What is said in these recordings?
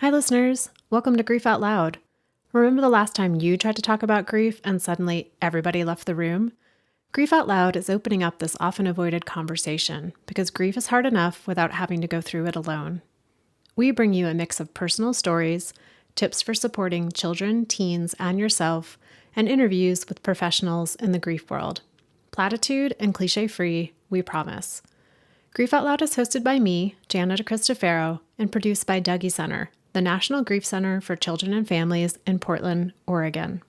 Hi, listeners. Welcome to Grief Out Loud. Remember the last time you tried to talk about grief and suddenly everybody left the room? Grief Out Loud is opening up this often avoided conversation because grief is hard enough without having to go through it alone. We bring you a mix of personal stories, tips for supporting children, teens, and yourself, and interviews with professionals in the grief world. Platitude and cliche-free, we promise. Grief Out Loud is hosted by me, Jana DeCristofaro, and produced by Dougie Center, the National Grief Center for Children and Families in Portland, Oregon.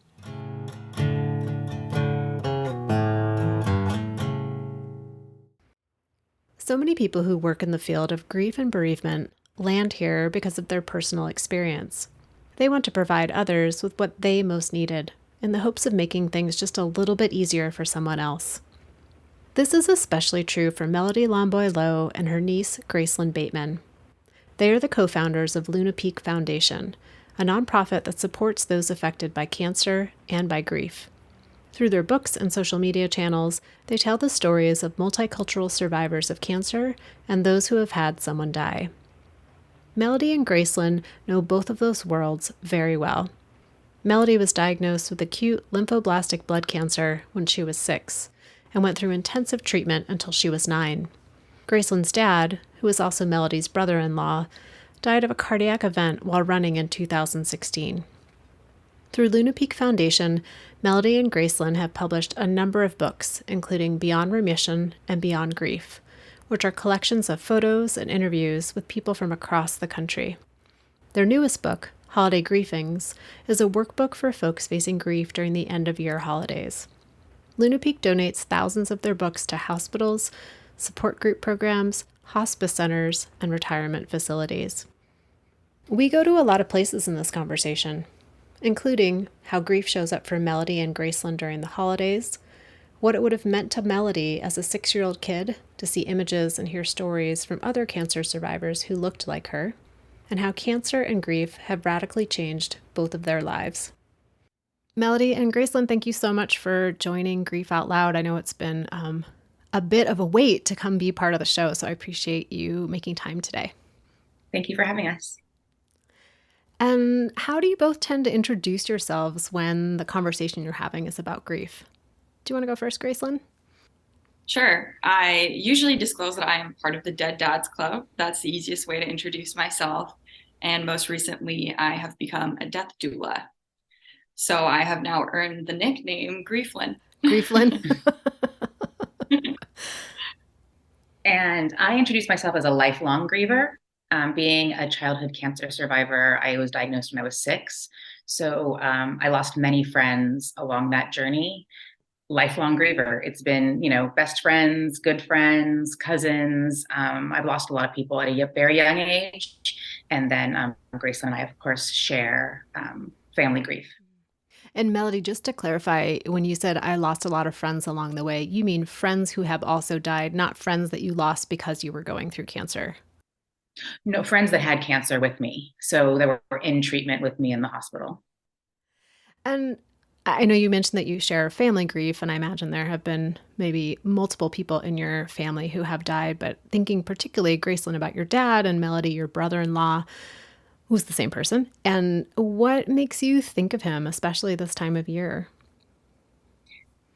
So many people who work in the field of grief and bereavement land here because of their personal experience. They want to provide others with what they most needed, in the hopes of making things just a little bit easier for someone else. This is especially true for Melody Lomboy Lowe and her niece, Gracelyn Bateman. They are the co-founders of Luna Peak Foundation, a nonprofit that supports those affected by cancer and by grief. Through their books and social media channels, they tell the stories of multicultural survivors of cancer and those who have had someone die. Melody and Gracelyn know both of those worlds very well. Melody was diagnosed with acute lymphoblastic blood cancer when she was 6 and went through intensive treatment until she was 9. Gracelyn's dad, who was also Melody's brother-in-law, died of a cardiac event while running in 2016. Through Luna Peak Foundation, Melody and Gracelyn have published a number of books, including Beyond Remission and Beyond Grief, which are collections of photos and interviews with people from across the country. Their newest book, Holiday Griefings, is a workbook for folks facing grief during the end-of-year holidays. Luna Peak donates thousands of their books to hospitals, support group programs, hospice centers, and retirement facilities. We go to a lot of places in this conversation, including how grief shows up for Melody and Gracelyn during the holidays, what it would have meant to Melody as a 6-year-old kid to see images and hear stories from other cancer survivors who looked like her, and how cancer and grief have radically changed both of their lives. Melody and Gracelyn, thank you so much for joining Grief Out Loud. I know it's been a bit of a wait to come be part of the show, so I appreciate you making time today. Thank you for having us. And how do you both tend to introduce yourselves when the conversation you're having is about grief? Do you want to go first, Gracelyn? Sure. I usually disclose that I am part of the Dead Dads Club. That's the easiest way to introduce myself. And most recently, I have become a death doula. So I have now earned the nickname Grieflyn. Grieflyn. And I introduced myself as a lifelong griever. Being a childhood cancer survivor, I was diagnosed when I was 6. So I lost many friends along that journey. Lifelong griever. It's been, best friends, good friends, cousins. I've lost a lot of people at a very young age. And then Gracelyn and I, of course, share family grief. And Melody, just to clarify, when you said I lost a lot of friends along the way, you mean friends who have also died, not friends that you lost because you were going through cancer? No, friends that had cancer with me. So they were in treatment with me in the hospital. And I know you mentioned that you share family grief, and I imagine there have been maybe multiple people in your family who have died, but thinking particularly, Gracelyn, about your dad, and Melody, your brother-in-law, who's the same person, and what makes you think of him, especially this time of year?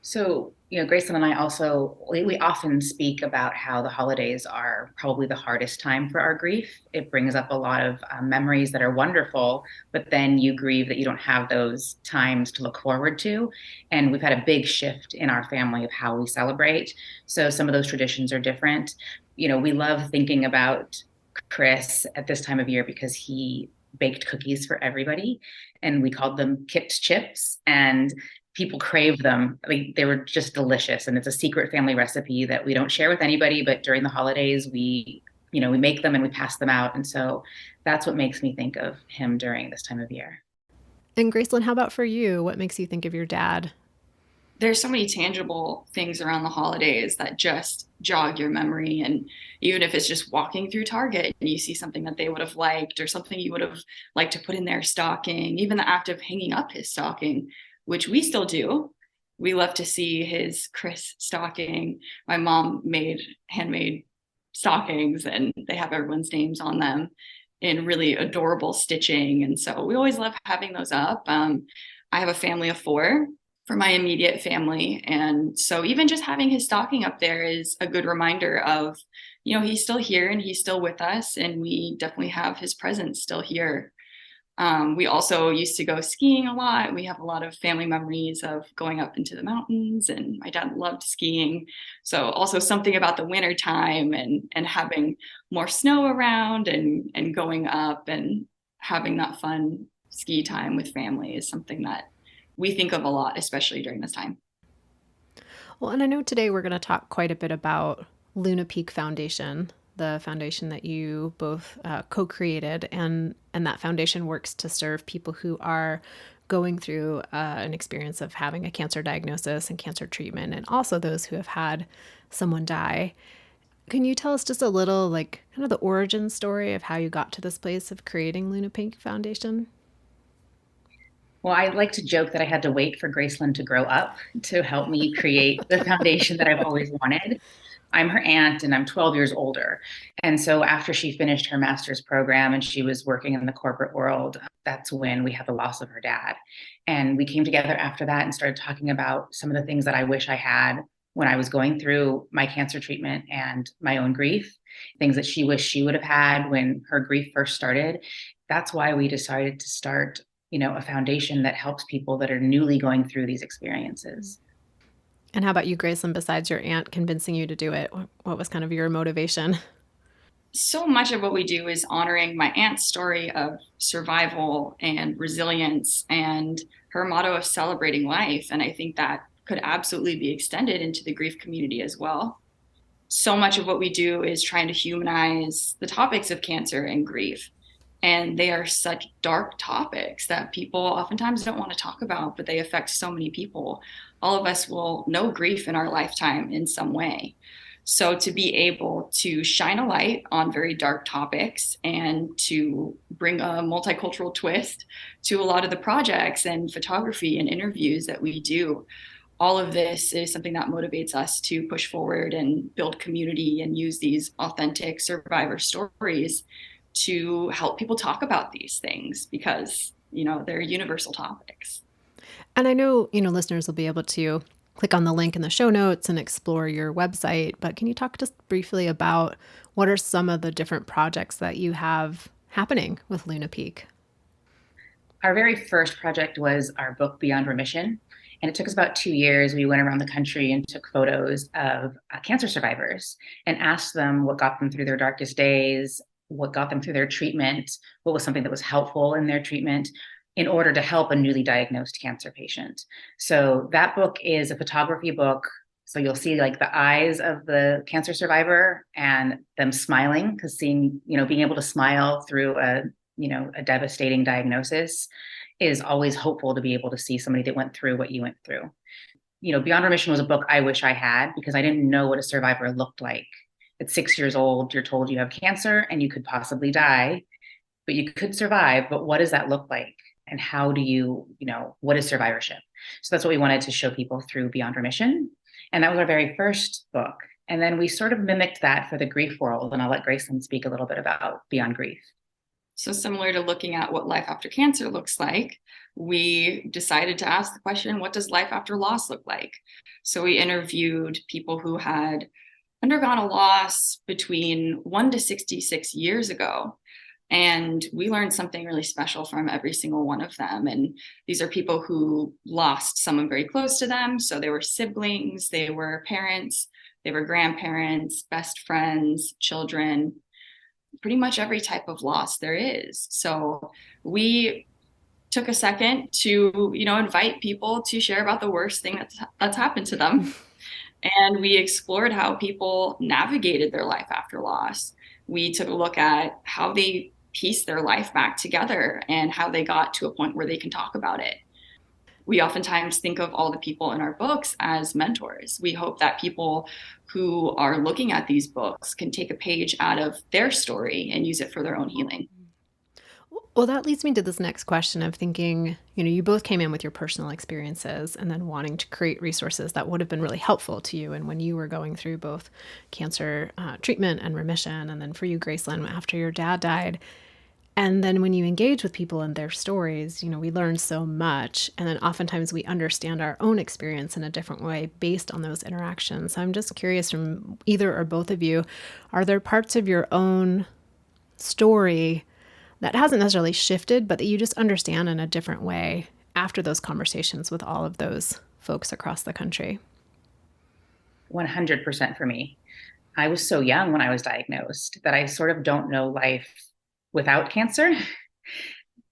So, Gracelyn and I also, we often speak about how the holidays are probably the hardest time for our grief. It brings up a lot of memories that are wonderful, but then you grieve that you don't have those times to look forward to. And we've had a big shift in our family of how we celebrate. So some of those traditions are different. We love thinking about Chris at this time of year because he baked cookies for everybody, and we called them Kip's chips. And people crave them. They were just delicious. And it's a secret family recipe that we don't share with anybody, but during the holidays, we make them and we pass them out. And so that's what makes me think of him during this time of year. And Gracelyn, how about for you? What makes you think of your dad? There's so many tangible things around the holidays that just jog your memory. And even if it's just walking through Target and you see something that they would have liked or something you would have liked to put in their stocking, even the act of hanging up his stocking, which we still do. We love to see his Chris stocking. My mom made handmade stockings and they have everyone's names on them. in really adorable stitching. And so we always love having those up. I have a family of 4 for my immediate family. And so even just having his stocking up there is a good reminder of, he's still here and he's still with us. And we definitely have his presence still here. We also used to go skiing a lot. We have a lot of family memories of going up into the mountains, and my dad loved skiing. So also something about the winter time and having more snow around and going up and having that fun ski time with family is something that we think of a lot, especially during this time. Well, and I know today we're going to talk quite a bit about Luna Peak Foundation, the foundation that you both co-created, and that foundation works to serve people who are going through an experience of having a cancer diagnosis and cancer treatment, and also those who have had someone die. Can you tell us just a little, like, kind of the origin story of how you got to this place of creating Luna Peak Foundation? Well, I like to joke that I had to wait for Graceland to grow up to help me create the foundation that I've always wanted. I'm her aunt and I'm 12 years older. And so after she finished her master's program and she was working in the corporate world, that's when we had the loss of her dad. And we came together after that and started talking about some of the things that I wish I had when I was going through my cancer treatment and my own grief, things that she wished she would have had when her grief first started. That's why we decided to start, a foundation that helps people that are newly going through these experiences. And how about you, Graceland, besides your aunt convincing you to do it? What was kind of your motivation? So much of what we do is honoring my aunt's story of survival and resilience and her motto of celebrating life. And I think that could absolutely be extended into the grief community as well. So much of what we do is trying to humanize the topics of cancer and grief. And they are such dark topics that people oftentimes don't want to talk about, but they affect so many people. All of us will know grief in our lifetime in some way. So to be able to shine a light on very dark topics and to bring a multicultural twist to a lot of the projects and photography and interviews that we do, all of this is something that motivates us to push forward and build community and use these authentic survivor stories to help people talk about these things because, they're universal topics. And I know, listeners will be able to click on the link in the show notes and explore your website, but can you talk just briefly about what are some of the different projects that you have happening with Luna Peak? Our very first project was our book, Beyond Remission. And it took us about 2 years. We went around the country and took photos of cancer survivors and asked them what got them through their darkest days, what got them through their treatment, what was something that was helpful in their treatment in order to help a newly diagnosed cancer patient. So that book is a photography book. So you'll see like the eyes of the cancer survivor and them smiling, because being able to smile through a devastating diagnosis is always hopeful to be able to see somebody that went through what you went through. Beyond Remission was a book I wish I had because I didn't know what a survivor looked like. At 6 years old, you're told you have cancer and you could possibly die, but you could survive. But what does that look like? And how do what is survivorship? So that's what we wanted to show people through Beyond Remission. And that was our very first book. And then we sort of mimicked that for the grief world. And I'll let Graceland speak a little bit about Beyond Grief. So similar to looking at what life after cancer looks like, we decided to ask the question, what does life after loss look like? So we interviewed people who had undergone a loss between 1 to 66 years ago. And we learned something really special from every single one of them. And these are people who lost someone very close to them. So they were siblings, they were parents, they were grandparents, best friends, children, pretty much every type of loss there is. So we took a second to, invite people to share about the worst thing that's happened to them. And we explored how people navigated their life after loss. We took a look at how they pieced their life back together and how they got to a point where they can talk about it. We oftentimes think of all the people in our books as mentors. We hope that people who are looking at these books can take a page out of their story and use it for their own healing. Well, that leads me to this next question of thinking, you both came in with your personal experiences and then wanting to create resources that would have been really helpful to you. And when you were going through both cancer treatment and remission, and then for you, Graceland, after your dad died, And then when you engage with people and their stories, we learn so much. And then oftentimes we understand our own experience in a different way based on those interactions. So I'm just curious, from either or both of you, are there parts of your own story that hasn't necessarily shifted, but that you just understand in a different way after those conversations with all of those folks across the country? 100% for me. I was so young when I was diagnosed that I sort of don't know life without cancer.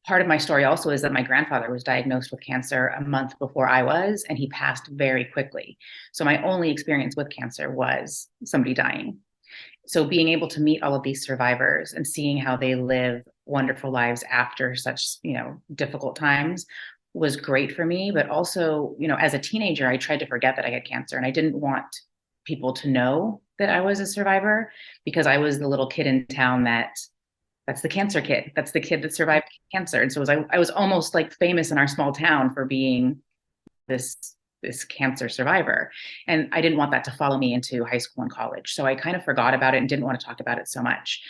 Part of my story also is that my grandfather was diagnosed with cancer a month before I was, and he passed very quickly. So my only experience with cancer was somebody dying. So being able to meet all of these survivors and seeing how they live wonderful lives after such, difficult times was great for me. But also, as a teenager, I tried to forget that I had cancer, and I didn't want people to know that I was a survivor, because I was the little kid in town that's the cancer kid. That's the kid that survived cancer. And so I was almost like famous in our small town for being this cancer survivor. And I didn't want that to follow me into high school and college. So I kind of forgot about it and didn't want to talk about it so much.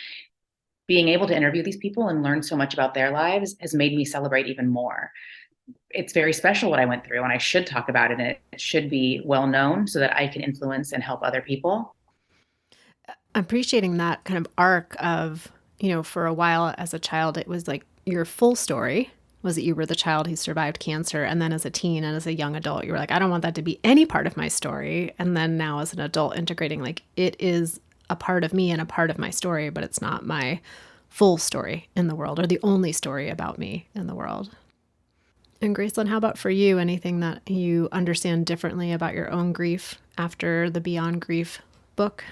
Being able to interview these people and learn so much about their lives has made me celebrate even more. It's very special what I went through, and I should talk about it. And it should be well known so that I can influence and help other people. Appreciating that kind of arc of, for a while as a child, it was like your full story was that you were the child who survived cancer. And then as a teen and as a young adult, you were like, I don't want that to be any part of my story. And then now as an adult, integrating, like, it is a part of me and a part of my story, but it's not my full story in the world or the only story about me in the world. And Gracelyn, how about for you? Anything that you understand differently about your own grief after the Beyond Grief book?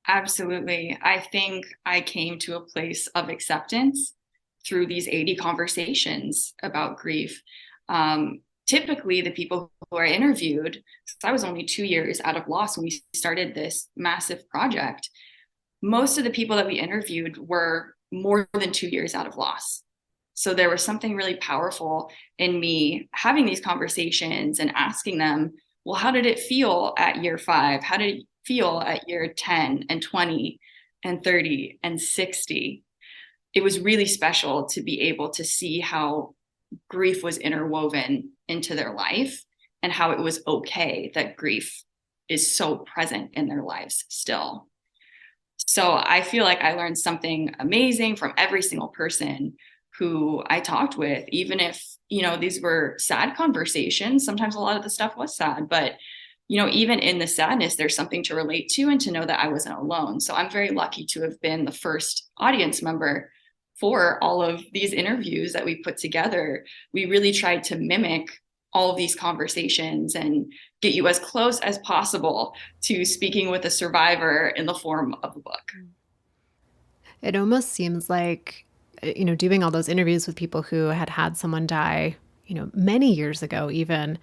Absolutely. I think I came to a place of acceptance through these 80 conversations about grief. Typically, the people who I interviewed, I was only 2 years out of loss when we started this massive project. Most of the people that we interviewed were more than 2 years out of loss. So there was something really powerful in me having these conversations and asking them, well, how did it feel at year 5? How did it feel at year 10 and 20 and 30 and 60? It was really special to be able to see how grief was interwoven into their life and how it was okay that grief is so present in their lives still. So I feel like I learned something amazing from every single person who I talked with, even if, these were sad conversations. Sometimes a lot of the stuff was sad, but even in the sadness, there's something to relate to and to know that I wasn't alone. So I'm very lucky to have been the first audience member for all of these interviews that we put together. We really tried to mimic all of these conversations and get you as close as possible to speaking with a survivor in the form of a book. It almost seems like, doing all those interviews with people who had someone die, many years ago even,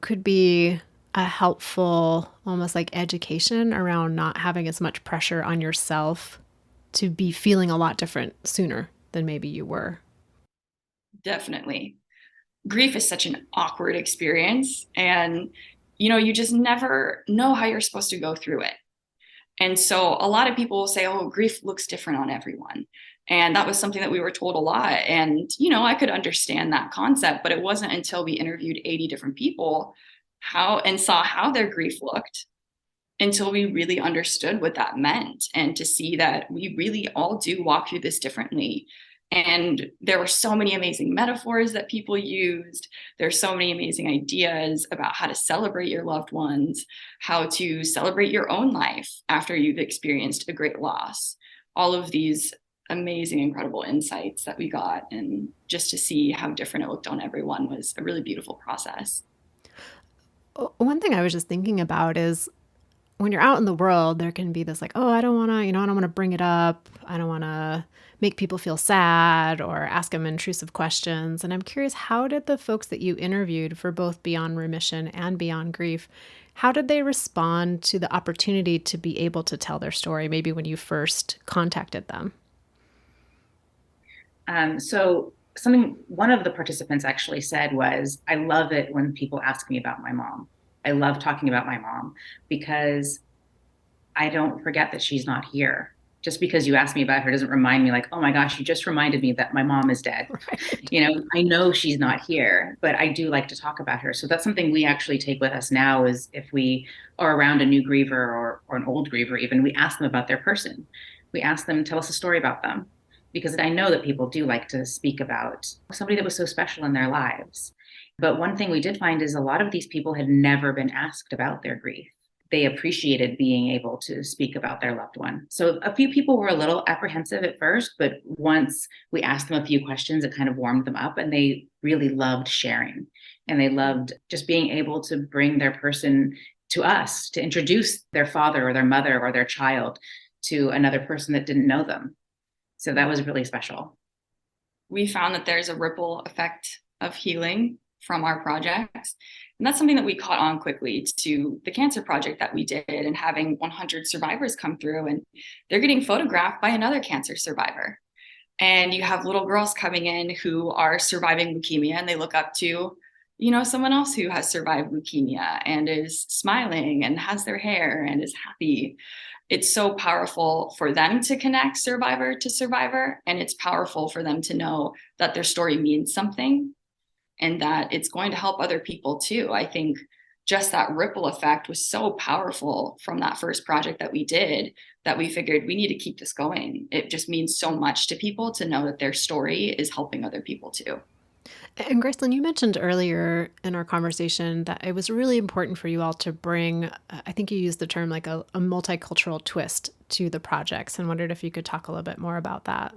could be a helpful, almost like education around not having as much pressure on yourself to be feeling a lot different sooner than maybe you were. Definitely. Grief is such an awkward experience, and you just never know how you're supposed to go through it. And so a lot of people will say, oh, grief looks different on everyone. And that was something that we were told a lot. And, I could understand that concept, but it wasn't until we interviewed 80 different people and saw how their grief looked until we really understood what that meant, and to see that we really all do walk through this differently. And there were so many amazing metaphors that people used. There's so many amazing ideas about how to celebrate your loved ones, how to celebrate your own life after you've experienced a great loss. All of these amazing, incredible insights that we got, and just to see how different it looked on everyone was a really beautiful process. One thing I was just thinking about is when you're out in the world, there can be this like, oh, I don't want to, I don't want to bring it up. I don't want to make people feel sad or ask them intrusive questions. And I'm curious, how did the folks that you interviewed for both Beyond Remission and Beyond Grief, how did they respond to the opportunity to be able to tell their story, maybe when you first contacted them? So one of the participants actually said was, I love it when people ask me about my mom. I love talking about my mom because I don't forget that she's not here. Just because you asked me about her doesn't remind me like, oh my gosh, you just reminded me that my mom is dead. Right. I know she's not here, but I do like to talk about her. So that's something we actually take with us now is if we are around a new griever or an old griever, even, we ask them about their person. We ask them, tell us a story about them. Because I know that people do like to speak about somebody that was so special in their lives. But one thing we did find is a lot of these people had never been asked about their grief. They appreciated being able to speak about their loved one. So a few people were a little apprehensive at first, but once we asked them a few questions, it kind of warmed them up and they really loved sharing. And they loved just being able to bring their person to us, to introduce their father or their mother or their child to another person that didn't know them. So that was really special. We found that there's a ripple effect of healing from our projects. And that's something that we caught on quickly to the cancer project that we did and having 100 survivors come through and they're getting photographed by another cancer survivor. And you have little girls coming in who are surviving leukemia and they look up to, someone else who has survived leukemia and is smiling and has their hair and is happy. It's so powerful for them to connect survivor to survivor. And it's powerful for them to know that their story means something and that it's going to help other people too. I think just that ripple effect was so powerful from that first project that we did that we figured we need to keep this going. It just means so much to people to know that their story is helping other people too. And Gracelyn, you mentioned earlier in our conversation that it was really important for you all to bring, I think you used the term like a multicultural twist to the projects, and wondered if you could talk a little bit more about that.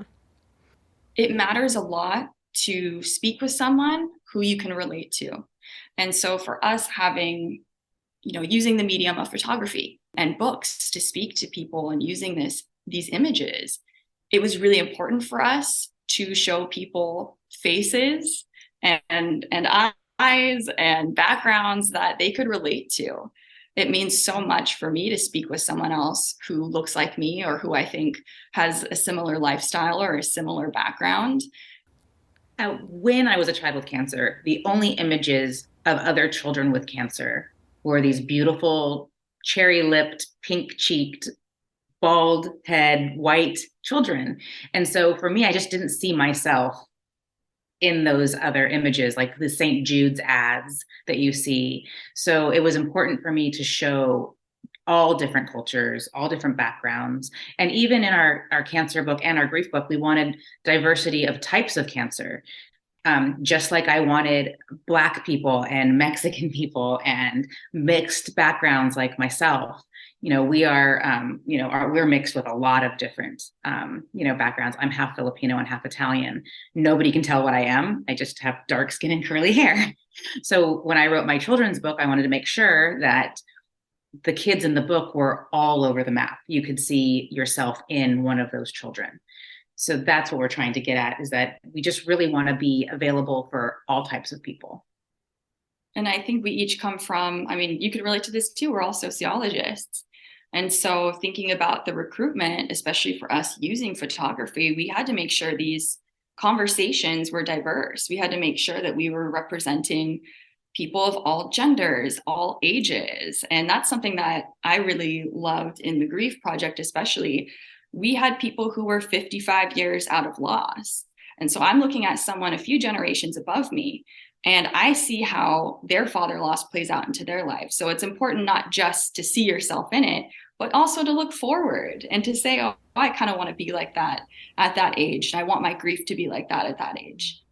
It matters a lot to speak with someone who you can relate to. And so for us having, using the medium of photography and books to speak to people and using these images, it was really important for us to show people faces and eyes and backgrounds that they could relate to. It means so much for me to speak with someone else who looks like me or who I think has a similar lifestyle or a similar background. When I was a child with cancer, the only images of other children with cancer were these beautiful, cherry-lipped, pink-cheeked, bald head, white children. And so for me, I just didn't see myself in those other images, like the St. Jude's ads that you see. So it was important for me to show all different cultures, all different backgrounds. And even in our cancer book and our grief book, we wanted diversity of types of cancer. Just like I wanted Black people and Mexican people and mixed backgrounds like myself. We are, we're mixed with a lot of different, backgrounds. I'm half Filipino and half Italian. Nobody can tell what I am. I just have dark skin and curly hair. So when I wrote my children's book, I wanted to make sure that the kids in the book were all over the map. You could see yourself in one of those children. So that's what we're trying to get at, is that we just really want to be available for all types of people. And I think we each come from, you can relate to this too, we're all sociologists. And so thinking about the recruitment, especially for us using photography, we had to make sure these conversations were diverse. We had to make sure that we were representing people of all genders, all ages. And that's something that I really loved in the Grief Project, especially. We had people who were 55 years out of loss. And so I'm looking at someone a few generations above me, and I see how their father loss plays out into their life. So it's important not just to see yourself in it, but also to look forward and to say, oh, I kind of want to be like that at that age. I want my grief to be like that at that age.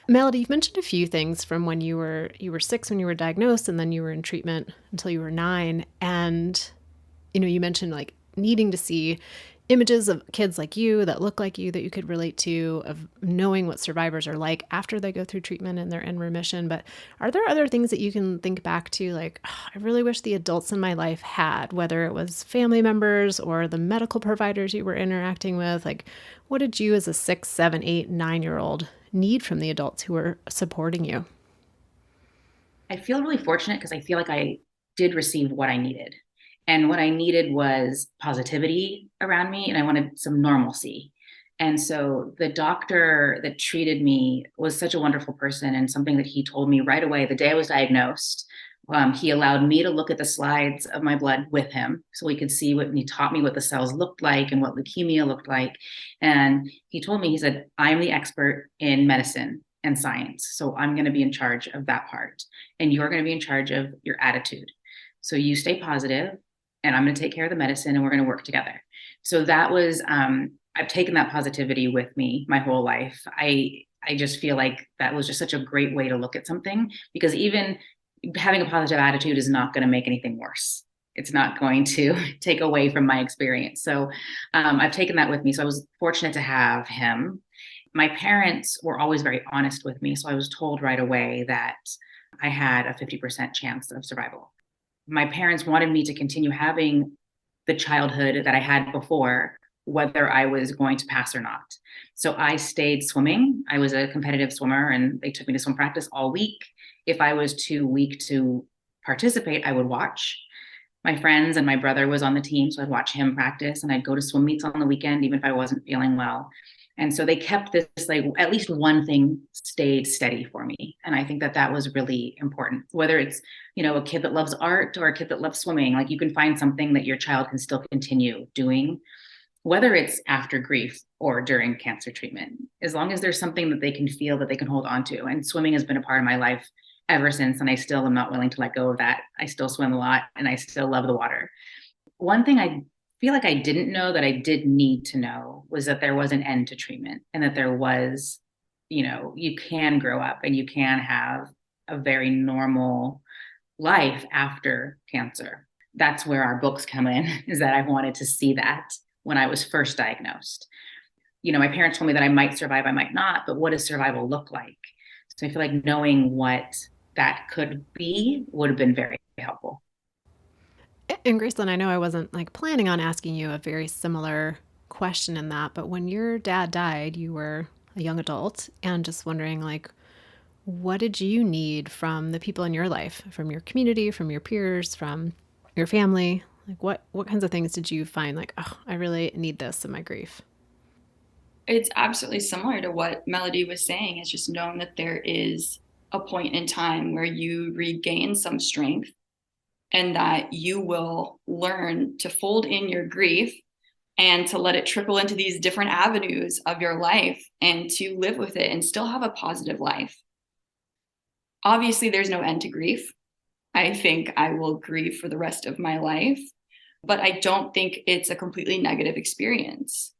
Melody, you've mentioned a few things from when you were 6 when you were diagnosed, and then you were in treatment until you were 9. And, you mentioned like needing to see images of kids like you that look like you that you could relate to, of knowing what survivors are like after they go through treatment and they're in remission. But are there other things that you can think back to, like, oh, I really wish the adults in my life had, whether it was family members or the medical providers you were interacting with? Like, what did you as a 6, 7, 8, 9-year-old need from the adults who were supporting you? I feel really fortunate because I feel like I did receive what I needed. And what I needed was positivity around me, and I wanted some normalcy. And so the doctor that treated me was such a wonderful person, and something that he told me right away, the day I was diagnosed, He allowed me to look at the slides of my blood with him so he could see what, and he taught me what the cells looked like and what leukemia looked like. And he told me, he said, I'm the expert in medicine and science. So I'm going to be in charge of that part. And you're going to be in charge of your attitude. So you stay positive, and I'm going to take care of the medicine, and we're going to work together. So that was, I've taken that positivity with me my whole life. I just feel like that was just such a great way to look at something, because even having a positive attitude is not going to make anything worse. It's not going to take away from my experience. So I've taken that with me. So I was fortunate to have him. My parents were always very honest with me. So I was told right away that I had a 50% chance of survival. My parents wanted me to continue having the childhood that I had before, whether I was going to pass or not. So I stayed swimming. I was a competitive swimmer, and they took me to swim practice all week. If I was too weak to participate, I would watch. My friends and my brother was on the team, so I'd watch him practice, and I'd go to swim meets on the weekend, even if I wasn't feeling well. And so they kept this, like, at least one thing stayed steady for me. And I think that that was really important. Whether it's, a kid that loves art or a kid that loves swimming, like, you can find something that your child can still continue doing, whether it's after grief or during cancer treatment, as long as there's something that they can feel that they can hold on to. And swimming has been a part of my life ever since. And I still am not willing to let go of that. I still swim a lot, and I still love the water. One thing I feel like I didn't know that I did need to know was that there was an end to treatment, and that there was, you can grow up and you can have a very normal life after cancer. That's where our books come in, is that I wanted to see that when I was first diagnosed. My parents told me that I might survive, I might not, but what does survival look like? So I feel like knowing what that could be would have been very helpful. And Gracelyn, I know I wasn't planning on asking you a very similar question in that, but when your dad died, you were a young adult, and just wondering, what did you need from the people in your life, from your community, from your peers, from your family? What kinds of things did you find oh, I really need this in my grief? It's absolutely similar to what Melody was saying. It's just knowing that there is a point in time where you regain some strength, and that you will learn to fold in your grief and to let it trickle into these different avenues of your life, and to live with it and still have a positive life. Obviously, there's no end to grief. I think I will grieve for the rest of my life, but I don't think it's a completely negative experience.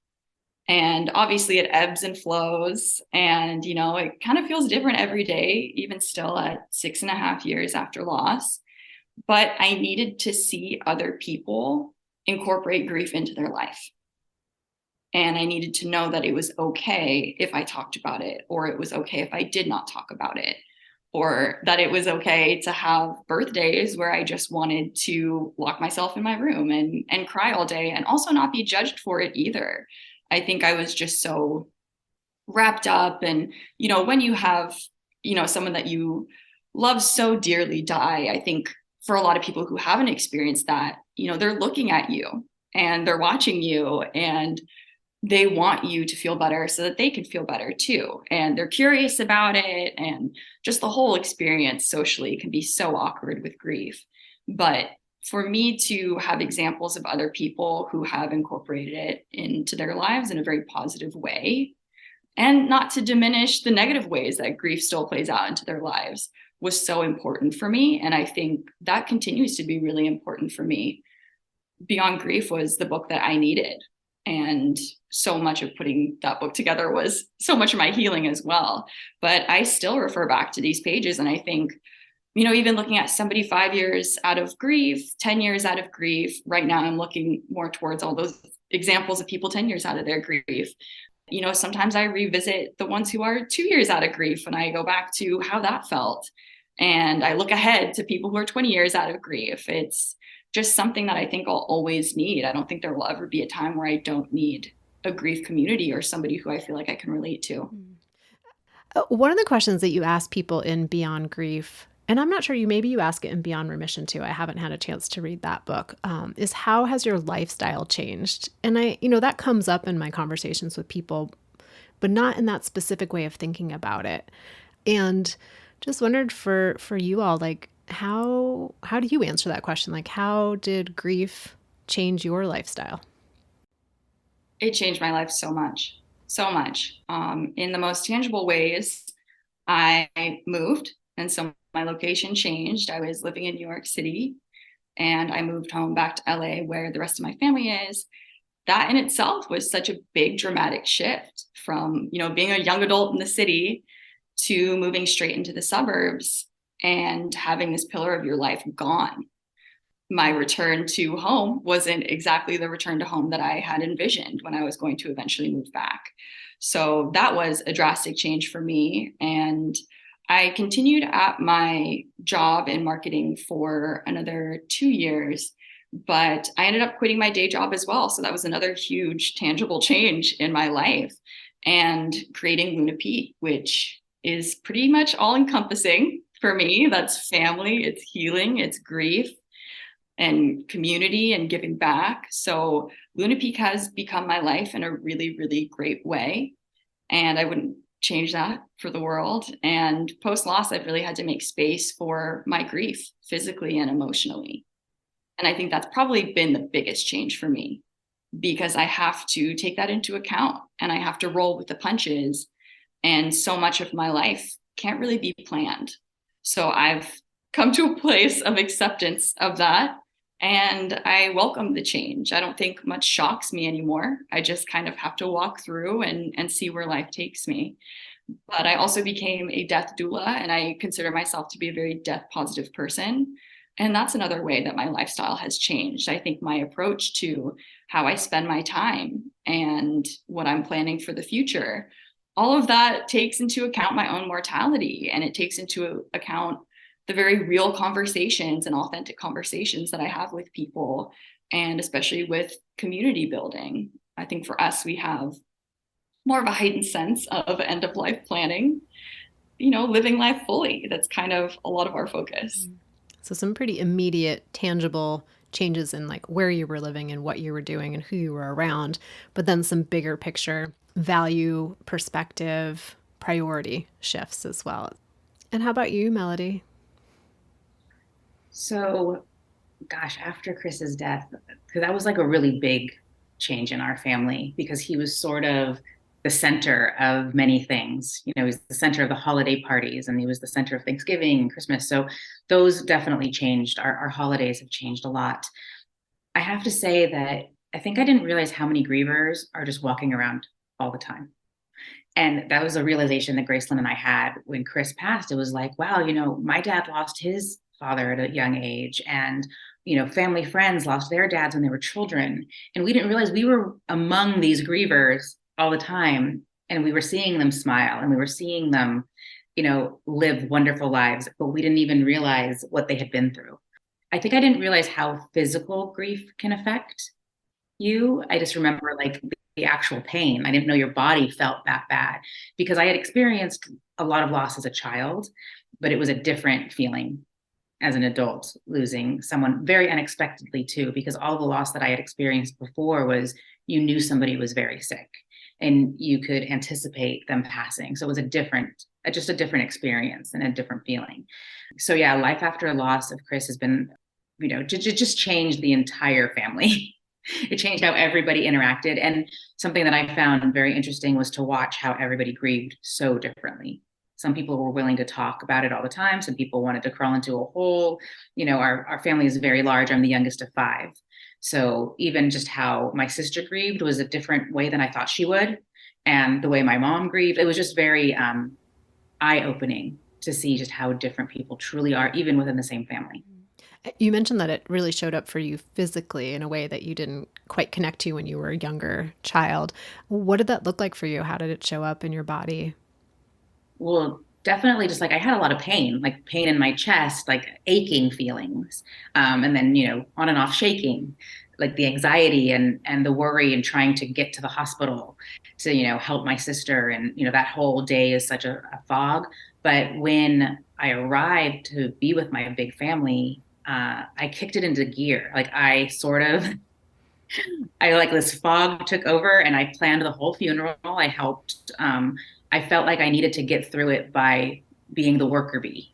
And obviously it ebbs and flows, and, it kind of feels different every day, even still at 6.5 years after loss. But I needed to see other people incorporate grief into their life. And I needed to know that it was okay if I talked about it, or it was okay if I did not talk about it, or that it was okay to have birthdays where I just wanted to lock myself in my room and cry all day, and also not be judged for it either. I think I was just so wrapped up. And, when you have, someone that you love so dearly die, I think for a lot of people who haven't experienced that, they're looking at you and they're watching you, and they want you to feel better so that they can feel better too. And they're curious about it. And just the whole experience socially can be so awkward with grief. But for me to have examples of other people who have incorporated it into their lives in a very positive way, and not to diminish the negative ways that grief still plays out into their lives, was so important for me. And I think that continues to be really important for me. Beyond Grief was the book that I needed. And so much of putting that book together was so much of my healing as well. But I still refer back to these pages, and I think, even looking at somebody 5 years out of grief, 10 years out of grief, right now I'm looking more towards all those examples of people 10 years out of their grief. Sometimes I revisit the ones who are 2 years out of grief, and I go back to how that felt. And I look ahead to people who are 20 years out of grief. It's just something that I think I'll always need. I don't think there will ever be a time where I don't need a grief community or somebody who I feel like I can relate to. One of the questions that you ask people in Beyond Grief, and I'm not sure, maybe you ask it in Beyond Remission too, I haven't had a chance to read that book, is how has your lifestyle changed? And that comes up in my conversations with people, but not in that specific way of thinking about it. And just wondered for you all, How do you answer that question? Like, how did grief change your lifestyle? It changed my life so much, so much. In the most tangible ways, I moved, and so my location changed. I was living in New York City, and I moved home back to LA, where the rest of my family is. That in itself was such a big dramatic shift from, being a young adult in the city to moving straight into the suburbs and having this pillar of your life gone. My return to home wasn't exactly the return to home that I had envisioned when I was going to eventually move back. So that was a drastic change for me. And I continued at my job in marketing for another 2 years, but I ended up quitting my day job as well. So that was another huge tangible change in my life, and creating Luna Pete, which is pretty much all encompassing for me. That's family, it's healing, it's grief, and community, and giving back. So Luna Peak has become my life in a really, really great way. And I wouldn't change that for the world. And post loss, I've really had to make space for my grief physically and emotionally. And I think that's probably been the biggest change for me, because I have to take that into account and I have to roll with the punches. And so much of my life can't really be planned. So I've come to a place of acceptance of that. And I welcome the change. I don't think much shocks me anymore. I just kind of have to walk through and see where life takes me. But I also became a death doula, and I consider myself to be a very death positive person. And that's another way that my lifestyle has changed. I think my approach to how I spend my time and what I'm planning for the future, all of that takes into account my own mortality, and it takes into account the very real conversations and authentic conversations that I have with people, and especially with community building. I think for us, we have more of a heightened sense of end of life planning, living life fully. That's kind of a lot of our focus. So some pretty immediate, tangible changes in like where you were living and what you were doing and who you were around, but then some bigger picture value, perspective, priority shifts as well. And how about you, Melody? So, gosh, after Chris's death, because that was like a really big change in our family, because he was sort of the center of many things. He was the center of the holiday parties, and he was the center of Thanksgiving and Christmas. So those definitely changed. Our holidays have changed a lot. I have to say that I think I didn't realize how many grievers are just walking around all the time. And that was a realization that Graceland and I had when Chris passed. It was like, wow, my dad lost his father at a young age, and family friends lost their dads when they were children, and we didn't realize we were among these grievers all the time, and we were seeing them smile, and we were seeing them live wonderful lives, but we didn't even realize what they had been through. I think I didn't realize how physical grief can affect you. I just remember like the actual pain. I didn't know your body felt that bad, because I had experienced a lot of loss as a child, but it was a different feeling as an adult, losing someone very unexpectedly too, because all the loss that I had experienced before was you knew somebody was very sick and you could anticipate them passing. So it was just a different experience and a different feeling. So yeah, life after a loss of Chris has been, just changed the entire family. It changed how everybody interacted. And something that I found very interesting was to watch how everybody grieved so differently. Some people were willing to talk about it all the time. Some people wanted to crawl into a hole. Our family is very large. I'm the youngest of 5. So even just how my sister grieved was a different way than I thought she would. And the way my mom grieved, it was just very eye-opening to see just how different people truly are, even within the same family. You mentioned that it really showed up for you physically in a way that you didn't quite connect to when you were a younger child. What did that look like for you? How did it show up in your body? Well, definitely just like I had a lot of pain, like pain in my chest, like aching feelings. And then, on and off shaking, like the anxiety and the worry and trying to get to the hospital to, help my sister. And, that whole day is such a fog. But when I arrived to be with my big family, I kicked it into gear. Like this fog took over, and I planned the whole funeral. I helped. I felt like I needed to get through it by being the worker bee.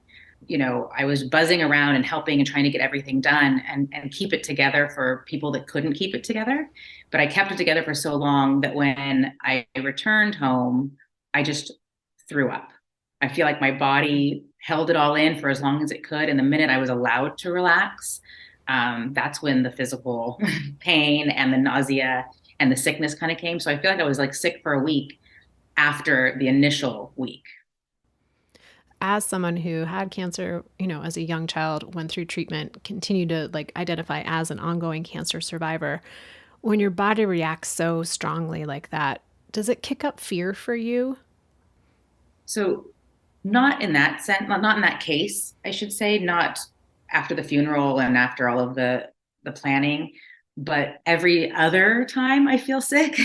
I was buzzing around and helping and trying to get everything done and keep it together for people that couldn't keep it together. But I kept it together for so long that when I returned home, I just threw up. I feel like my body held it all in for as long as it could. And the minute I was allowed to relax, that's when the physical pain and the nausea and the sickness kind of came. So I feel like I was like sick for a week after the initial week. As someone who had cancer, as a young child, went through treatment, continued to like identify as an ongoing cancer survivor, when your body reacts so strongly like that, does it kick up fear for you? So not in that sense, not in that case, I should say, not after the funeral and after all of the planning, but every other time I feel sick.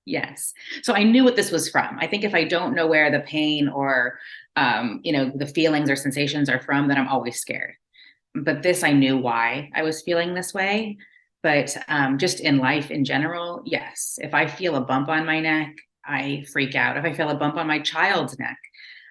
Yes. So I knew what this was from. I think if I don't know where the pain or the feelings or sensations are from, then I'm always scared. But this, I knew why I was feeling this way. But just in life in general, yes. If I feel a bump on my neck, I freak out. If I feel a bump on my child's neck,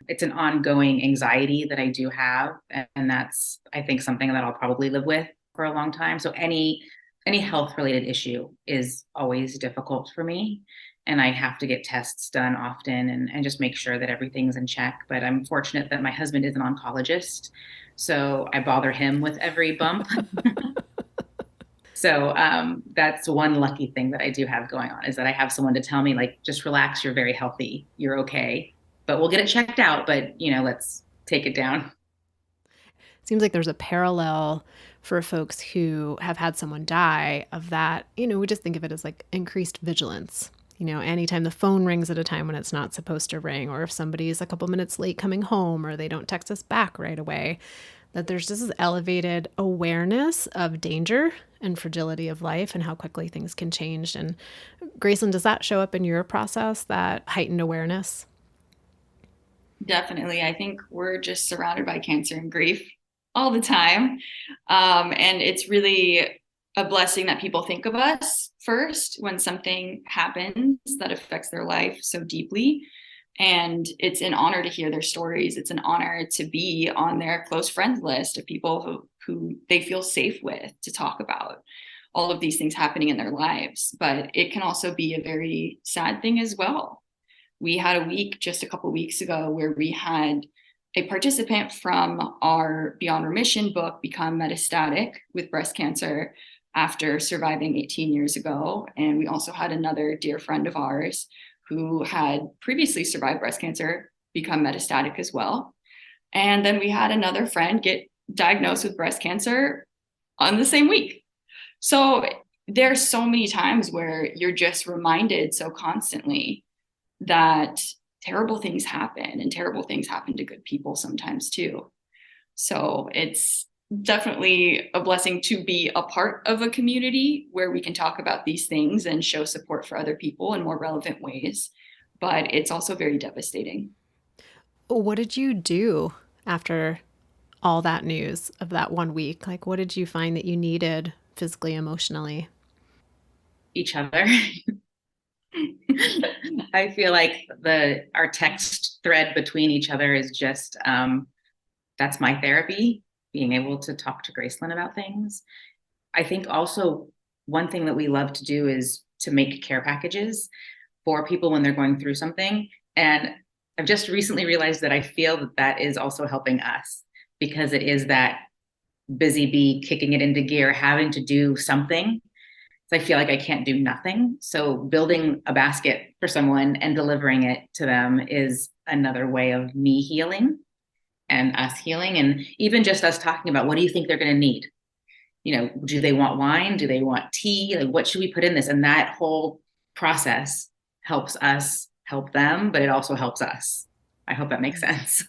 it's an ongoing anxiety that I do have. And that's, I think, something that I'll probably live with for a long time. So any health related issue is always difficult for me. And I have to get tests done often and just make sure that everything's in check. But I'm fortunate that my husband is an oncologist. So I bother him with every bump. So that's one lucky thing that I do have going on, is that I have someone to tell me, like, just relax, you're very healthy, you're okay. But we'll get it checked out. But, let's take it down. Seems like there's a parallel for folks who have had someone die of that. We just think of it as like increased vigilance. Anytime the phone rings at a time when it's not supposed to ring, or if somebody's a couple minutes late coming home, or they don't text us back right away, that there's just this elevated awareness of danger and fragility of life and how quickly things can change. And Graceland, does that show up in your process, that heightened awareness? Definitely. I think we're just surrounded by cancer and grief all the time. And it's really a blessing that people think of us first when something happens that affects their life so deeply. And it's an honor to hear their stories. It's an honor to be on their close friends list of people who they feel safe with to talk about all of these things happening in their lives. But it can also be a very sad thing as well. We had a week just a couple of weeks ago where we had a participant from our Beyond Remission book become metastatic with breast cancer after surviving 18 years ago. And we also had another dear friend of ours who had previously survived breast cancer become metastatic as well. And then we had another friend get diagnosed with breast cancer on the same week. So there's so many times where you're just reminded so constantly that terrible things happen, and terrible things happen to good people sometimes too. So it's definitely a blessing to be a part of a community where we can talk about these things and show support for other people in more relevant ways. But it's also very devastating. What did you do after all that news of that 1 week? Like, what did you find that you needed physically, emotionally? Each other. I feel like our text thread between each other is just that's my therapy, being able to talk to Graceland about things. I think also one thing that we love to do is to make care packages for people when they're going through something. And I've just recently realized that I feel that that is also helping us, because it is that busy bee kicking it into gear, having to do something. So I feel like I can't do nothing. So building a basket for someone and delivering it to them is another way of me healing and us healing. And even just us talking about, what do you think they're going to need? Do they want wine? Do they want tea? Like, what should we put in this? And that whole process helps us help them, but it also helps us. I hope that makes sense.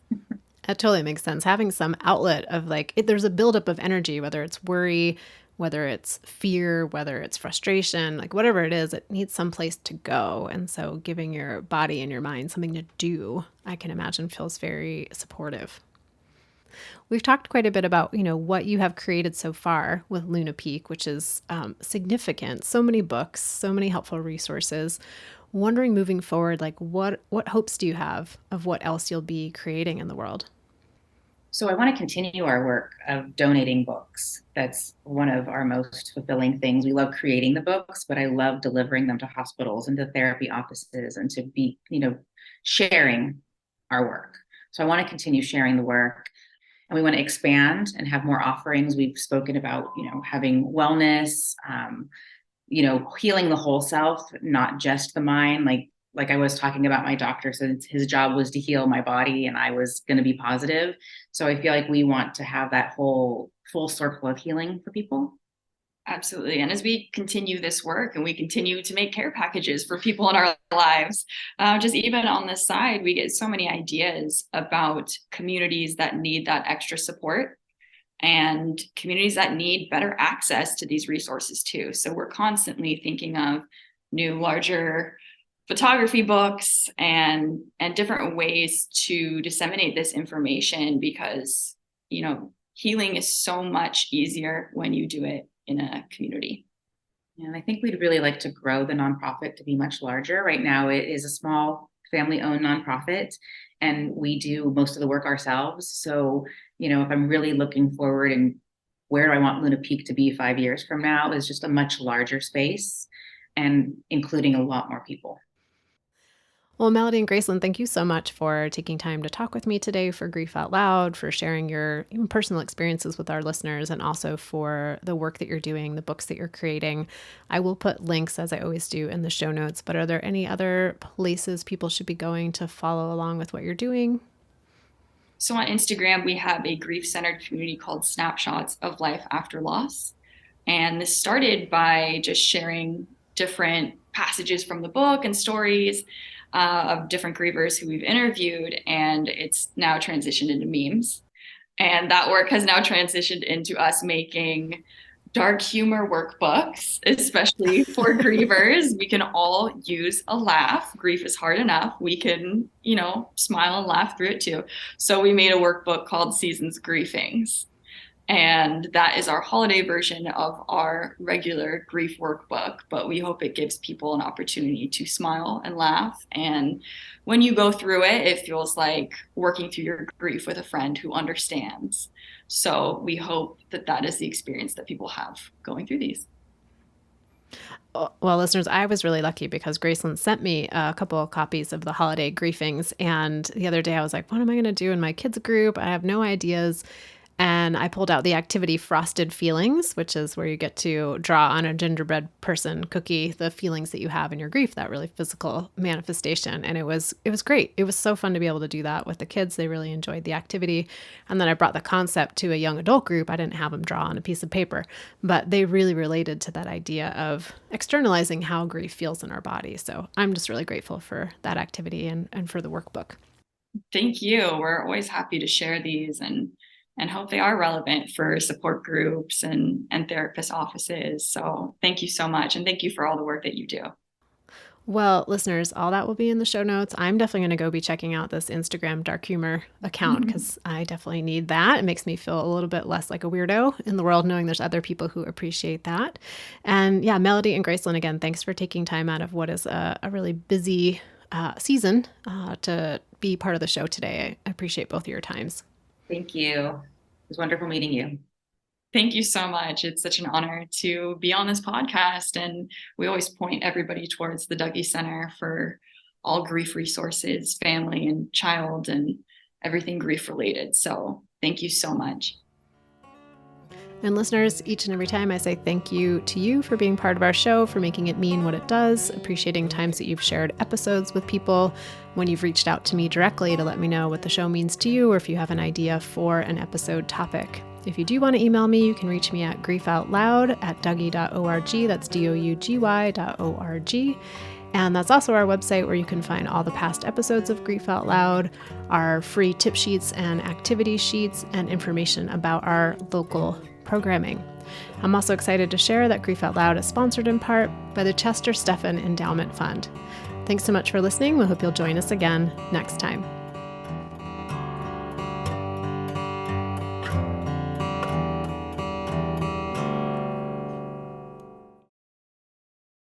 That totally makes sense. Having some outlet of there's a buildup of energy, whether it's worry, whether it's fear, whether it's frustration, like whatever it is, it needs some place to go. And so giving your body and your mind something to do, I can imagine feels very supportive. We've talked quite a bit about, what you have created so far with Luna Peak, which is significant. So many books, so many helpful resources. Wondering moving forward, like what hopes do you have of what else you'll be creating in the world? So I want to continue our work of donating books. That's one of our most fulfilling things. We love creating the books, but I love delivering them to hospitals and to therapy offices and to be, sharing our work. So I want to continue sharing the work, and we want to expand and have more offerings. We've spoken about, having wellness, healing the whole self, not just the mind. Like I was talking about, my doctor said his job was to heal my body and I was going to be positive. So I feel like we want to have that whole full circle of healing for people. Absolutely. And as we continue this work and we continue to make care packages for people in our lives, just even on this side, we get so many ideas about communities that need that extra support and communities that need better access to these resources too. So we're constantly thinking of new, larger photography books and different ways to disseminate this information, because healing is so much easier when you do it in a community. And I think we'd really like to grow the nonprofit to be much larger. Right now it is a small family-owned nonprofit and we do most of the work ourselves. So if I'm really looking forward and where do I want Luna Peak to be 5 years from now, is just a much larger space and including a lot more people. Well, Melody and Gracelyn, thank you so much for taking time to talk with me today, for Grief Out Loud, for sharing your even personal experiences with our listeners, and also for the work that you're doing, the books that you're creating. I will put links, as I always do, in the show notes, but are there any other places people should be going to follow along with what you're doing? So on Instagram, we have a grief-centered community called Snapshots of Life After Loss. And this started by just sharing different passages from the book and stories of different grievers who we've interviewed, and it's now transitioned into memes. And that work has now transitioned into us making dark humor workbooks, especially for grievers. We can all use a laugh. Grief is hard enough. We can, smile and laugh through it too. So we made a workbook called Seasons Griefings. And that is our holiday version of our regular grief workbook, but we hope it gives people an opportunity to smile and laugh. And when you go through it, it feels like working through your grief with a friend who understands. So we hope that that is the experience that people have going through these. Well, listeners, I was really lucky because Gracelyn sent me a couple of copies of the holiday griefings. And the other day I was like, what am I going to do in my kids group? I have no ideas. And I pulled out the activity Frosted Feelings, which is where you get to draw on a gingerbread person cookie the feelings that you have in your grief, that really physical manifestation. And it was great. It was so fun to be able to do that with the kids. They really enjoyed the activity. And then I brought the concept to a young adult group. I didn't have them draw on a piece of paper, but they really related to that idea of externalizing how grief feels in our body. So I'm just really grateful for that activity and for the workbook. Thank you. We're always happy to share these and hope they are relevant for support groups and therapist offices. So thank you so much. And thank you for all the work that you do. Well, listeners, all that will be in the show notes. I'm definitely going to go be checking out this Instagram dark humor account because I definitely need that. It makes me feel a little bit less like a weirdo in the world, knowing there's other people who appreciate that. And yeah, Melody and Gracelyn, again, thanks for taking time out of what is a really busy season to be part of the show today. I appreciate both of your times. Thank you. It was wonderful meeting you. Thank you so much. It's such an honor to be on this podcast. And we always point everybody towards the Dougie Center for all grief resources, family and child, and everything grief related. So thank you so much. And listeners, each and every time I say thank you to you for being part of our show, for making it mean what it does, appreciating times that you've shared episodes with people, when you've reached out to me directly to let me know what the show means to you, or if you have an idea for an episode topic. If you do want to email me, you can reach me at griefoutloud@dougie.org. That's DOUGY.org. And that's also our website where you can find all the past episodes of Grief Out Loud, our free tip sheets and activity sheets, and information about our local programming. I'm also excited to share that Grief Out Loud is sponsored in part by the Chester Stephan Endowment Fund. Thanks so much for listening. We hope you'll join us again next time.